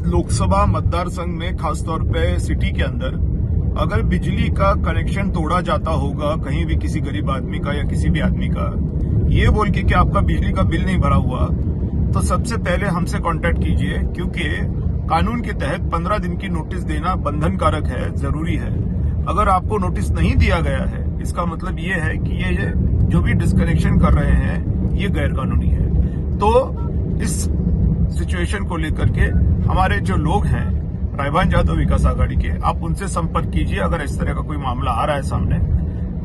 लोकसभा मतदार संघ में खासतौर पे सिटी के अंदर अगर बिजली का कनेक्शन तोड़ा जाता होगा कहीं भी किसी गरीब आदमी का या किसी भी आदमी का, ये बोल के कि आपका बिजली का बिल नहीं भरा हुआ, तो सबसे पहले हमसे कांटेक्ट कीजिए, क्योंकि कानून के तहत 15 दिन की नोटिस देना बंधन कारक है, जरूरी है। अगर आपको नोटिस नहीं दिया गया है, इसका मतलब ये है कि ये जो भी डिस्कनेक्शन कर रहे हैं ये गैर कानूनी है। तो इस सिचुएशन को लेकर के हमारे जो लोग हैं रायभान जादव विकास आघाड़ी के, आप उनसे संपर्क कीजिए अगर इस तरह का कोई मामला आ रहा है सामने।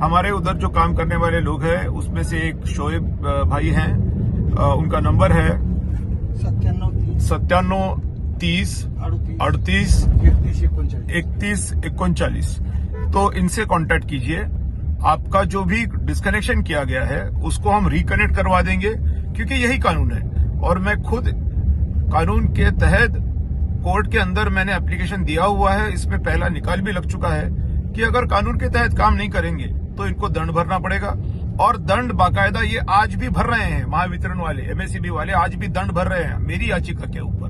हमारे उधर जो काम करने वाले लोग हैं उसमें से एक शोएब भाई हैं, उनका नंबर है 9730383139। तो इनसे कांटेक्ट कीजिए। आपका जो भी डिस्कनेक्शन किया गया है उसको हम रिकनेक्ट करवा देंगे, क्योंकि यही कानून है। और मैं खुद कानून के तहत कोर्ट के अंदर मैंने एप्लीकेशन दिया हुआ है, इसमें पहला निकाल भी लग चुका है कि अगर कानून के तहत काम नहीं करेंगे तो इनको दंड भरना पड़ेगा। और दंड बाकायदा ये आज भी भर रहे हैं, महावितरण वाले, एमएसईबी वाले आज भी दंड भर रहे हैं मेरी याचिका के ऊपर।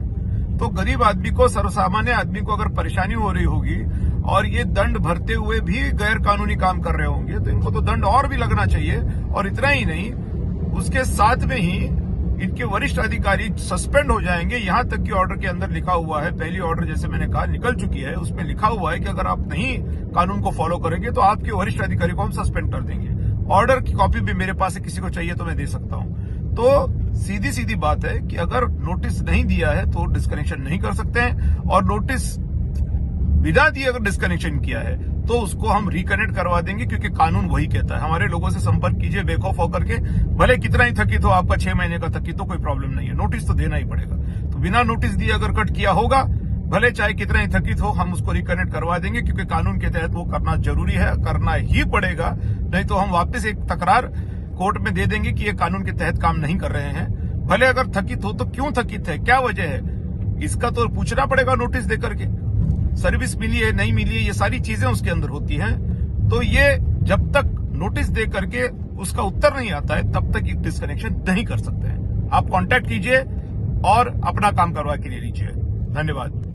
तो गरीब आदमी को, सर्वसामान्य आदमी को अगर परेशानी हो रही होगी और ये दंड भरते हुए भी गैर कानूनी काम कर रहे होंगे, तो इनको तो दंड और भी लगना चाहिए। और इतना ही नहीं, उसके साथ में ही इनके वरिष्ठ अधिकारी सस्पेंड हो जाएंगे। यहां तक कि ऑर्डर के अंदर लिखा हुआ है, पहली ऑर्डर जैसे मैंने कहा निकल चुकी है, उसमें लिखा हुआ है कि अगर आप नहीं कानून को फॉलो करेंगे तो आपके वरिष्ठ अधिकारी को हम सस्पेंड कर देंगे। ऑर्डर की कॉपी भी मेरे पास है, किसी को चाहिए तो मैं दे सकता हूं। तो सीधी सीधी बात है कि अगर नोटिस नहीं दिया है तो डिस्कनेक्शन नहीं कर सकते हैं, और नोटिस बिना दिए अगर डिस्कनेक्शन किया है तो उसको हम रिकनेक्ट करवा देंगे, क्योंकि कानून वही कहता है। हमारे लोगों से संपर्क कीजिए बेखौफ होकर के, भले कितना ही थकित हो, आपका 6 महीने का थकित हो, कोई प्रॉब्लम नहीं है, नोटिस तो देना ही पड़ेगा। तो बिना नोटिस दिए अगर कट किया होगा, भले चाहे कितना ही थकित हो, हम उसको रिकनेक्ट करवा देंगे, क्योंकि कानून के तहत वो करना जरूरी है, करना ही पड़ेगा। नहीं तो हम वापस एक तकरार कोर्ट में दे देंगे कि ये कानून के तहत काम नहीं कर रहे हैं। भले अगर थकित हो तो क्यों थकित है, क्या वजह है, इसका तो पूछना पड़ेगा नोटिस देकर के। सर्विस मिली है नहीं मिली है, ये सारी चीजें उसके अंदर होती हैं। तो ये जब तक नोटिस दे करके उसका उत्तर नहीं आता है तब तक डिस्कनेक्शन नहीं कर सकते हैं। आप कांटेक्ट कीजिए और अपना काम करवा के ले लीजिए। धन्यवाद।